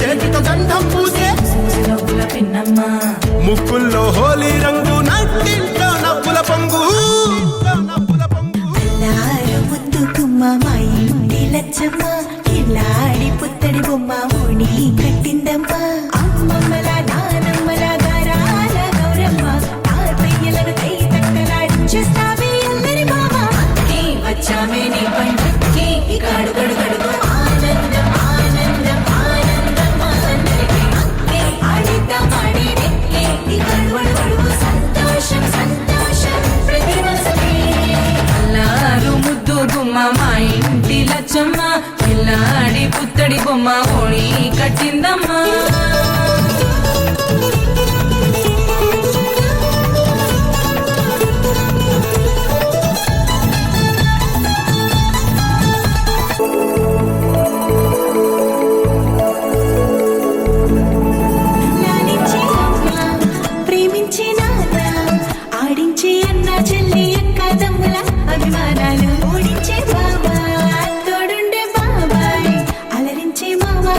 చేతితో గంధం పూసే ముక్కుల్లో హోలీ రంగు నట్టింట్లో నవ్వుల పొంగు ముద్దు కుమ్మ మా ఇంటి లచ్చమ్మ ఇల్లాడి పుత్తడి బొమ్మ ఓణి కట్టిందమ్మా అమ్మమ్మల నానమ్మల గారాల గౌరమ్మ తాతయ్యలను కై తట్టలాడించేస్తావే అందరి బావ వచ్చామే నీ పంటకి కాడు గడు గడుగు ఆనందం ఆనందం ఆనందం అందరికీ ఆడిద్దాం ఆడి ఈ గడువడు గడుగు సంతోషం సంతోషం ప్రతి మనసుకి అల్లారు ముద్దు గుమ్మ మా ఇంటి లచ్చమ్మ పిల్లాడి పుత్తడి బొమ్మ ఓణి కట్టిందమ్మా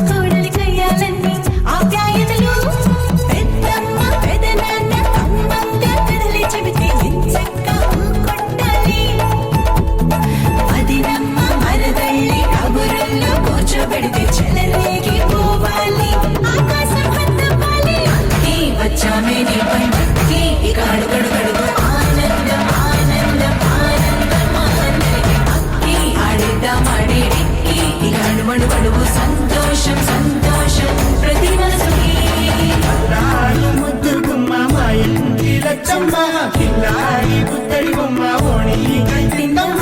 కోడలి కయ్యాలన్నీ ఆ కట్టిందమ్మ కిల్లాడి పుత్తడి బొమ్మ ఓణి కట్టిందమ్మ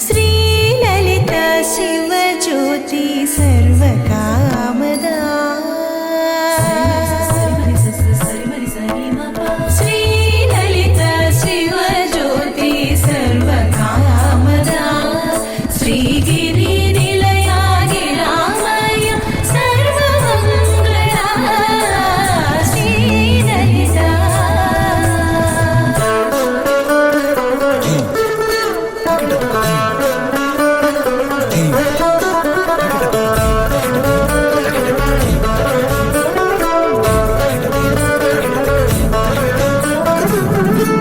శ్రీలలిత శివజ్యోతి సర్వకామదా శ్రీలలిత శివజ్యోతి సర్వకామదా శ్రీగిరి నిలయాగి రామయ్య సర్వమంగళ శ్రీలలిత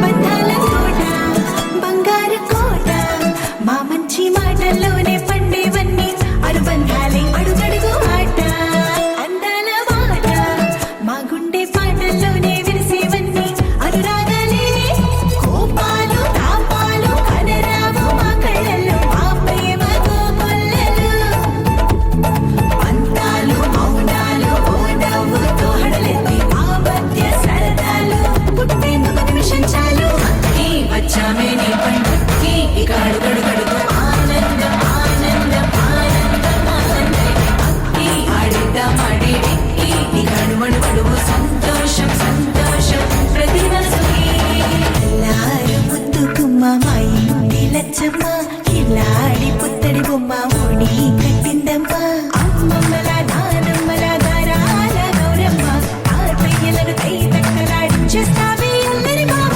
బంధాల కోట బంగారు కోట మా మంచి మాటల్లోనే పండేవన్నీ అనుబంధాలే అడుగడుగు ఆట అందాల మాట మా గుండె పాటల్లోనే విరిసేవన్నీ అనురాగాలే కోపాలు తాపాలు కనరావు మా కళ్ళల్లో మా ప్రేమ కోకొల్లలు అంతాలు మౌనాలు ఓ నవ్వుతో హడలెత్తి మా మధ్య సరదాలు పుట్టేందుకు నిమిషం చాలు అక్కి వచ్చామే నీ పండుక్కి ఇక అడుగడుగడుగు ఆనందం ఆనందం ఆనందం ఆనందం అక్కి ఆడిద్దామాడి విక్కి ఇక అడుగడుగడుగు సంతోషం సంతోషం ప్రతి మనసుకి ఎల్లారు ముద్దుకుమ్మ మా ఇంటి లచ్చమ్మ కిల్లాడి పుత్తడి బొమ్మ ఓణి కట్టిందమ్మ అమ్మమ్మల నానమ్మల గారాల గౌరమ్మ తాతయ్యలను కై తక్కలాడించేస్తావే అల్లరి మామ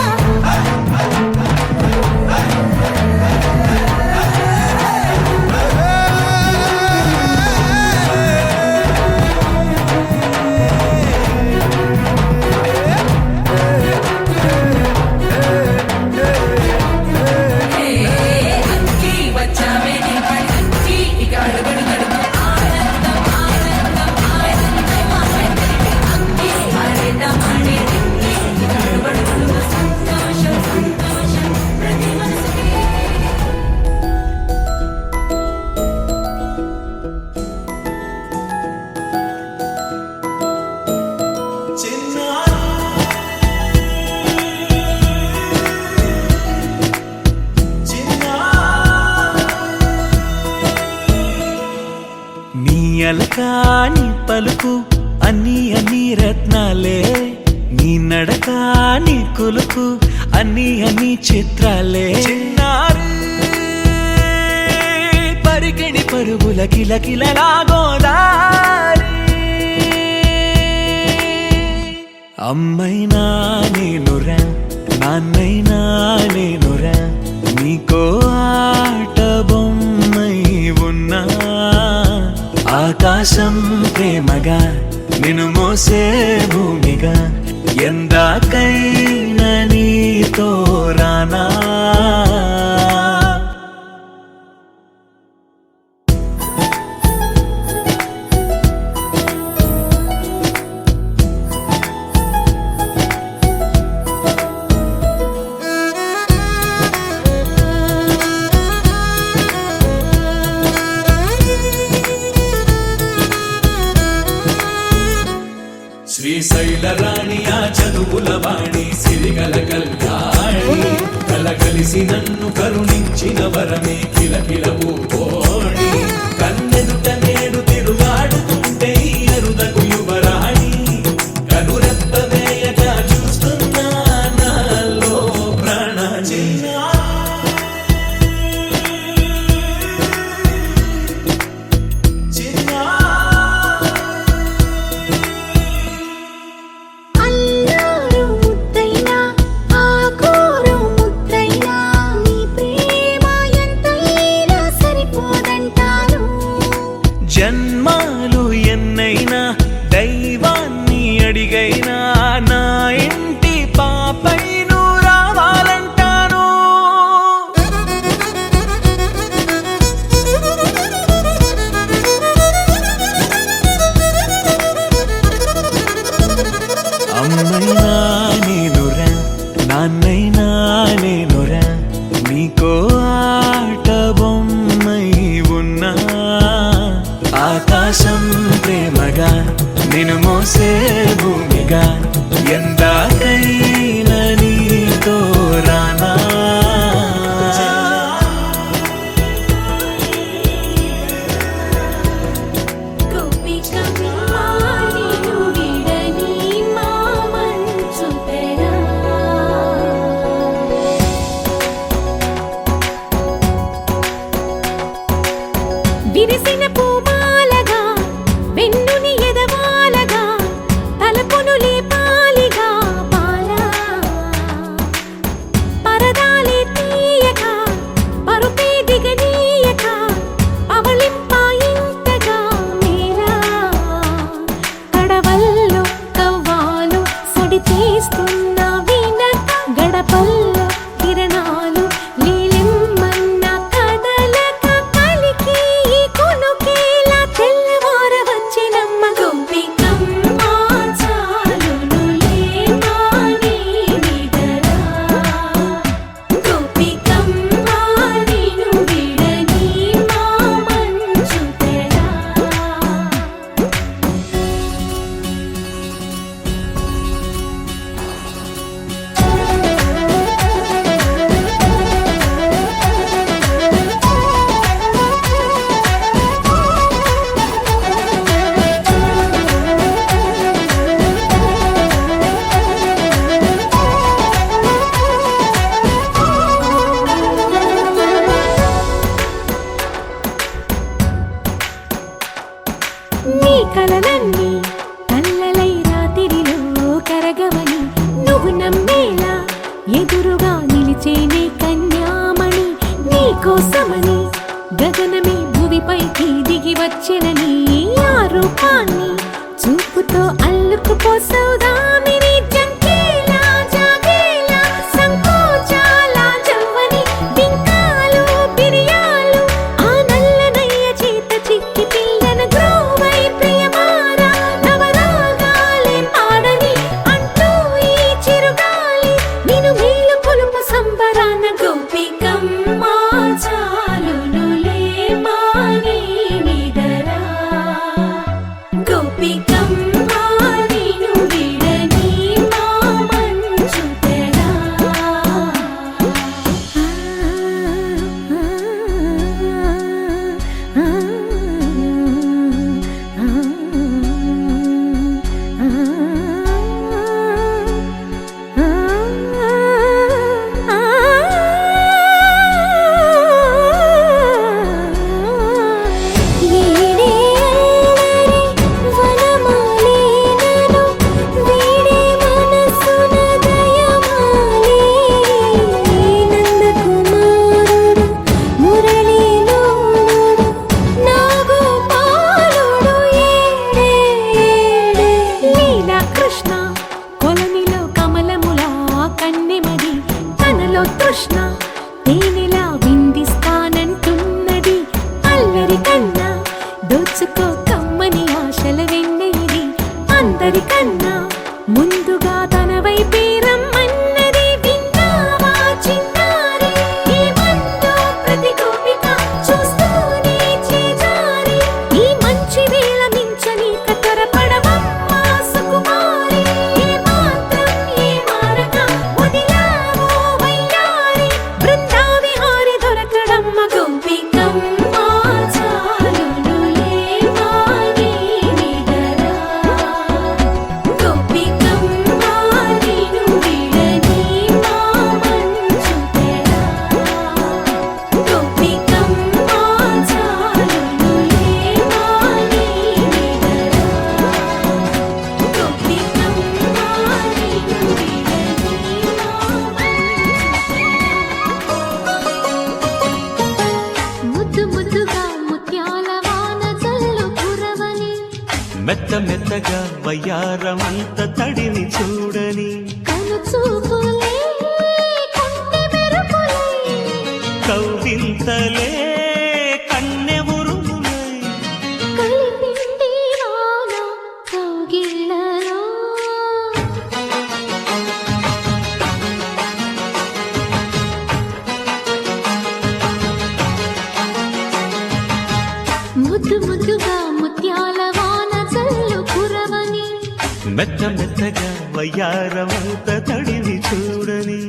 అక్కి వచ్చామే నీ పండుక్కి ఇక అడుగడుగడుగు ఆనందం ఆనందం ఆనందం ఆనందం అక్కి ఆడిద్దామాడి విక్కి ఇక అడుగడుగడుగు సంతోషం సంతోషం ప్రతి మనసుకి నీ అలకాని పలుకు అన్ని అన్ని రత్నాలే నీ నడక నీ కులుకు అన్ని అన్ని చిత్రాలే చిన్నారు పరికిణి పరుగుల కిలకిలలాగోదారి అమ్మైనా నేనురా నాన్నైనా నేనురా నీకో ఆట బొమ్మై ఉన్నా ఆకాశం ప్రేమగా నిన్ను మోసే భూమిగా ఎందాకైనా నీతో రానా శ్రీశైల రాణి ఆ చదువుల వాణి సిరిగల కళ్యాణి కలగలిసి నన్ను కరుణించిన వరమే కిలకిల పూకోణి కన్నెదుట నేడు తిరుగాడుతుంటే ఈ అరుదకు యువరాణి కనురెప్ప వేయగా చూస్తున్నా నాలో ప్రాణ అల్లారు ముద్దైనా ఆకూరు ముద్దైనా నీ ప్రేమ ఎంతైనా సరిపోదు ప్రేమగా నిన్ను మోసే భూమిగా ఎందాకైనా నీతో రానా గోపికమ్మ నిన్ను విడని మా మంచు తెరా విరిసిన పూమాలగా వెన్నుని ఎదవాలగా తలపును లేపాలిగా బాలా పరదాలే తీయక పరుపే దిగనీయక అవళింపాయింతగా మేరా కడవల్లో కవ్వాలు సడి చేస్తున్న వీణత గడపల్లో కిరణాలు లీలిమ్మన్న కదలక కలికి ఈ కొనుకేలా తెల్లవార వచ్చినమ్మ గోపికమ్మ చాలునులే మాని నిదరా గోపికమ్మ నిన్ను విడని మా మంచు తెరా నీ కలలన్నీ కల్లలై రాత్రిలో కరగవని నువ్వు నమ్మేలా ఎదురుగా నిలిచేనే కన్యామణి నీ కోసమని గగనమే భువిపైకి దిగి వచ్చెనని ఆ రూపాన్ని చూపుతో అల్లుకుపోసౌదామిని జంకేలా జాగేలా సంకోచాల జవ్వని బింకాలు బిరియాలు ఆ నల్లనయ్య చేత చిక్కి పిల్లన గ్రోవై ప్రియమారా నవరాగాలే పాడని అంటూ ఈ చిరుగాలి నిన్ను మేలు కొలుపు సంబరాన గోపికమ్మ చాలునులే మాని నిదరా గోపికమ్మ నిన్ను విడని మా మంచు తెరా కృష్ణ కొలనిలో కమలములా కన్నెమది తనలో తృష్ణ తేనెలా విందిస్తానంటున్నది అల్లరి కన్నా దోచుకో కమ్మని ఆశల వెన్నెయిది అందరికన్నా ముందుగా తన వైపే రమ్మన్నది విన్నావా చిన్నారి ఏమందో ప్రతి గోపిక చూస్తూనే చేజారి ఈ మంచి వేళ మించని కతరపడవమ్మా సుకుమారి ఏ మాత్రం ఏ మారక వదిలావో వయ్యారి బృందావిహారి దొరకడమ్మ గోపికమ్మ చాలునులే మాని నిదరా గోపికమ్మ నిన్ను విడని మా మంచు తెరా గోపికమ్మ చాలునులే మాని నిదరా గోపికమ్మ నిన్ను విడని ముద్దు ముద్దుగా ముత్యాల వాన జల్లు కురవని మెత్త మెత్తగా వయ్యారమంత తడిని చూడని కను చూపులే కొంటె మెరుపులై కౌవింతలే కన్నె ఉరుములై కలిపింది వాన కౌగిళ్ళలో ముద్దు ముద్దుగా ముత్యాల వాన మెత్త మెత్తగా వయ్యారమంత తడిని చూడని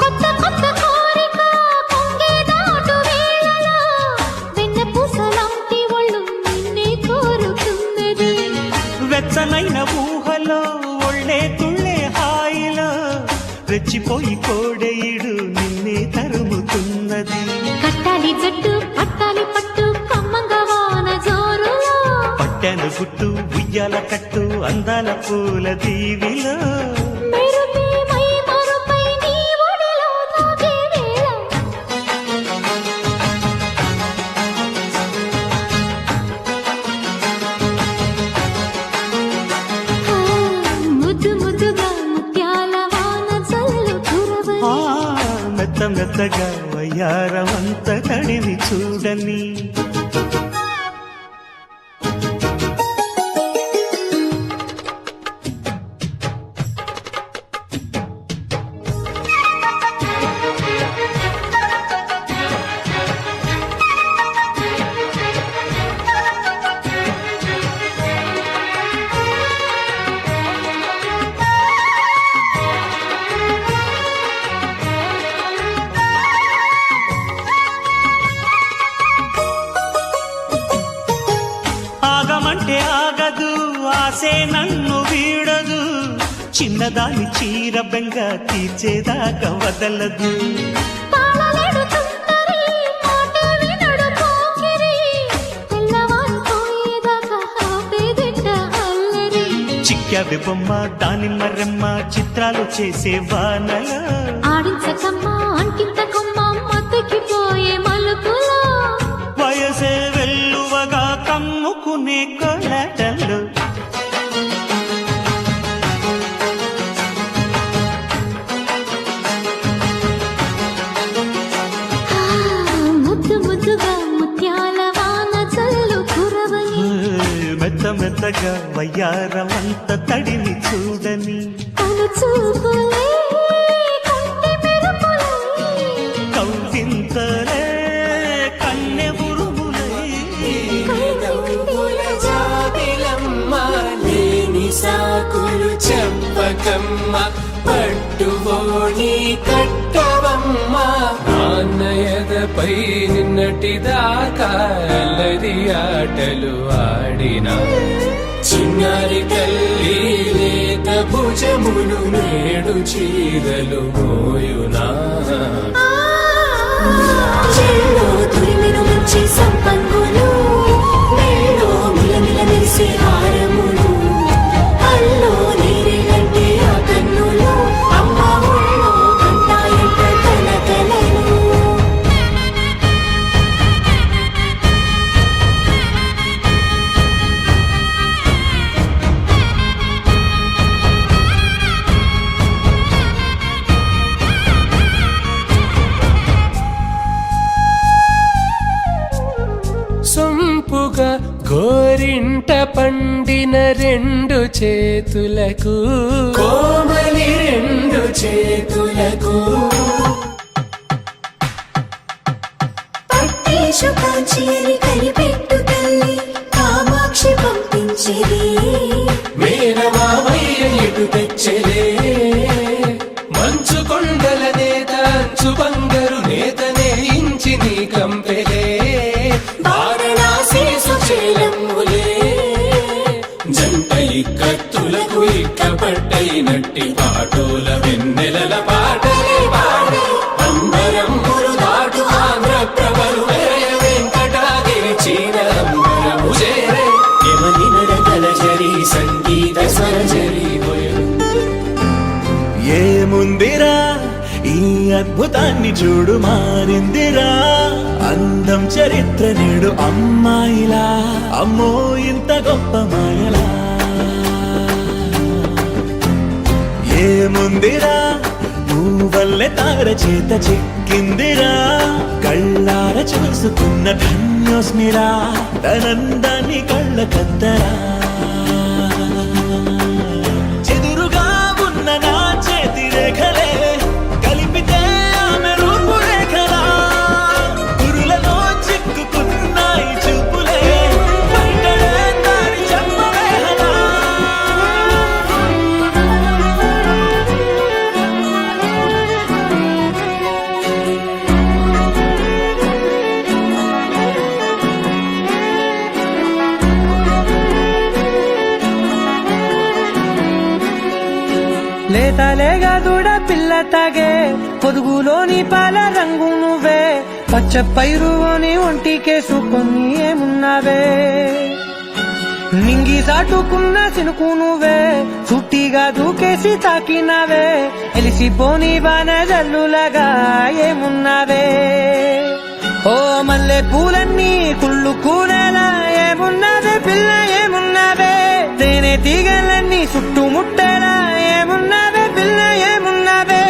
కొత్త కొత్త కోరిక పొంగేదాటు వేళలో వెన్నపూసలాంటి ఒళ్ళు నిన్నే కోరుతున్నది. వెచ్చనైన ఊహలో ఒళ్ళే తుళ్ళే హాయిలో రెచ్చిపోయి కోడెయిడు నిన్నే తరుముతున్నది. కట్టాలి జట్టు పట్టాలి పట్టు కమ్మంగా వాన జోరులో పట్టెను గుట్టు ఉయ్యాల కట్టు అందాల పూల దీవిలో మెరుపే మై మరుపై నీ ఒడిలో తాగే వేళ ముద్దు ముద్దుగా ముత్యాల వాన జల్లు కురవని మెత్త మెత్తగా వయ్యారమంత తడిని చూడని ఆగమంటే ఆగదు ఆసే నన్ను వీడదు చిన్నదాని చీర బెంగ తీర్చేదాకా వదలదు. తాళలేడు తుంటరి మాటే వినడు పోకిరి తెల్లవారు పోయేదాకా ఆపేదిట అల్లరి చిక్కావి బొమ్మ దానిమ్మ రెమ్మ చిత్రాలు చేసే వానల ఆడించకమ్మ అంకింతకమ్మ మతికిపోయే మలుపులో వయసే వెల్లువగా కమ్ముకునే కొలటలు ముద్దు ముద్దుగా ముత్యాల వాన జల్లు కురవని మెత్త మెత్తగా వయ్యారమంత తడిని చూడని తను చూపులే కంటి మెరుపులై కౌగింతలే కన్నె ఉరుములై నవ్వుల జాబిలమ్మ లేని సాకులు చెప్పకమ్మ పట్టుబోని కట్టవమ్మ నాన్నయదపై నిన్నటిదాకా అల్లరి ఆటలు ఆడినా చిన్నారి తల్లి లేత భుజములు నేడు చీరలు మోయునా చెల్లో తురిమిన మంచి సంపంగులు మెల్లో మిలమిల మెరిసే హారములు అల్లో నీరేలంటే ఆ కన్నులు అమ్మ ఒళ్ళో కంటాయంట కలకలను సొంపుగా గోరింట పండిన రెండు చేతులకు కోమలి రెండు చేతులకు పట్టేశు కాంచేరి కలిపెట్టు తల్లి కామాక్షి పంపించిరి మేనమామయ్య ఇటు తెచ్చలే మంచు కొండల నేత అంచు బంగారు నేత నేయించి నీ కంపెలే వారణాసి సుచేలమ్ములే జంట ఇక్కత్తులకు ఇక్కపట్టైనట్టి పాటోల వెన్నెలల పాటలే పాడే అంబరమ్ములు దాటు ఆంధ్ర ప్రభలు వెంకటాగిరి చీర అంబరము చేరే యమని నడకల జరి సంగీత స్వరజరి ఏముందిరా ఈ అద్భుతాన్ని చూడు మారిందిరా అందం చరిత్ర నేడు అమ్మాయిలా అమ్మో ఇంత గొప్ప మాయలా ఏముందిరా నువ్వల్లే తార చేత చిక్కిందిరా కళ్ళార చూసుకున్న ధన్యోస్మిరా తనందాన్ని కళ్ళ కద్దరా చెదురుగా ఉన్న నా చేతి రేఖలే కలిపితే ఆమె రూపురేఖలా గురులలో చిక్కుకున్నాయి చూపులే వెంటనే దారి చెప్పవేలా లేతలేగా దూడ పిల్ల తాగే పొదుగులోని పాల రంగు నువ్వే పచ్చ పైరుని ఒంటికేసుకొని ఏమున్నావే నింగి సాటుకున్న చినుకు నువ్వే చుట్టిగా దూకేసి తాకినావే ఎలిసిపోని బాన జల్లులగా ఏమున్నావే ఓ మల్లె పూలన్నీ కుళ్ళు కూనేలా ఏమున్నావే పిల్ల ఏమున్నావే తేనె తీగలన్నీ చుట్టుముట్టేలా ఏమున్నావే పిల్ల ఏమున్నావే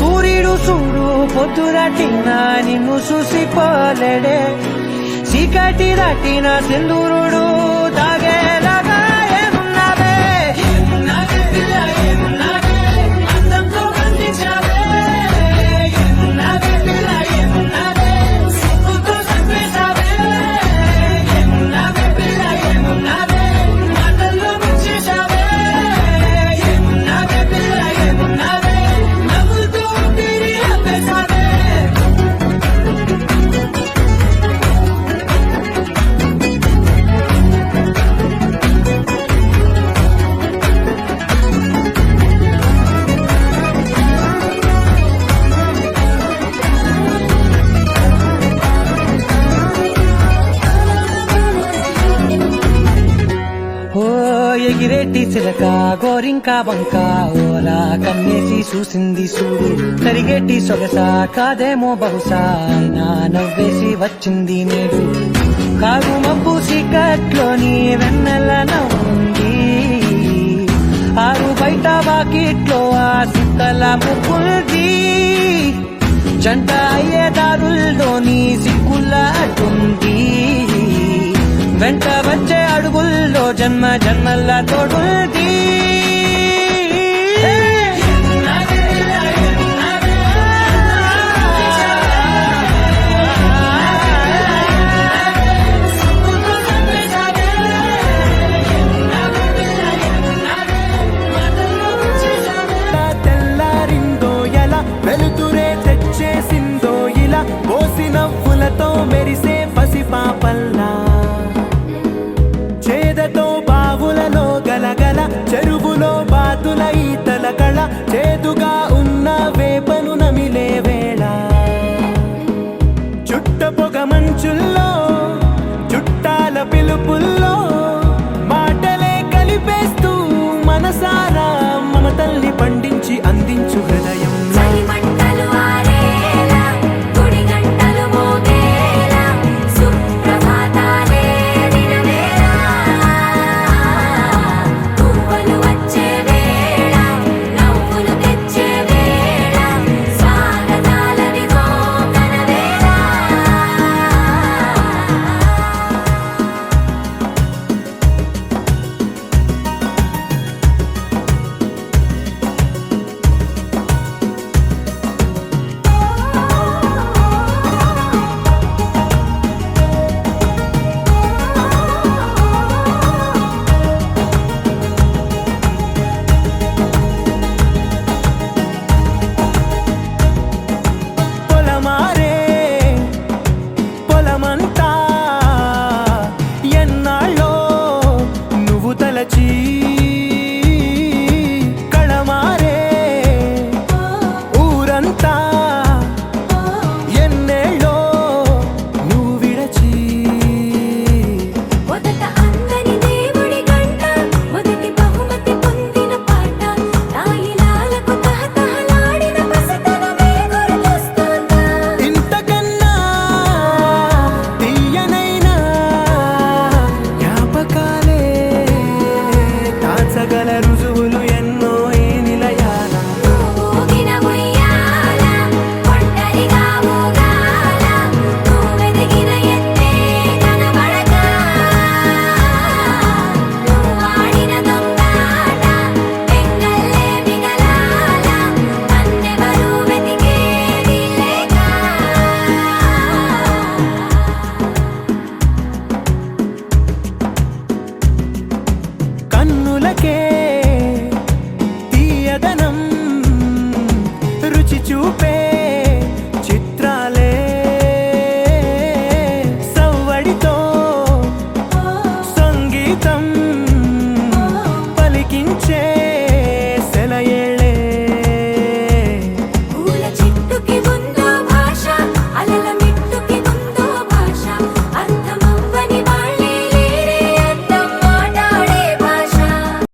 సూర్యుడు చూడు పొద్దురాటిన నిన్ను చూసిపోలేడే చీకటి దాటిన సింధూరుడు తాగేలాగా ఏమున్నావే ఏమున్నావే పిల్ల ఏమున్నావే అందంతో కనిపించావే ఏమున్నావే పిల్ల ఏమున్నావే సిగ్గుతో చంపేశావే ఏమున్నావే పిల్ల ఏమున్నావే మాటల్లో ముంచేశావే ఏమున్నావే పిల్ల ఏమున్నావే నవ్వులతో ఊపిరి ఆపేశావే ఓ ఎగిరేటి చిలక గోరింక బంక ఓలా కన్నేసి చూసింది చూడు కరిగేటి సొగస కాదేమో బహుశా అయినా నవ్వేసి వచ్చింది నేడు కారు మబ్బు సీకట్లోని వెన్నెల నవ్వుంది ఆరు బయట వాకిట్లో ఆ సుక్కల ముగ్గుంది జంట అయ్యే దారుల్లోని సిగ్గుల అడ్డుంది వెంట వచ్చే అడుగుల్లో జన్మ జన్మల్ల తోడుంది తెల్లారిందో ఎలా వెలుతురే తెచ్చేసిందో ఇలా పోసి నవ్వులతో మెరిసే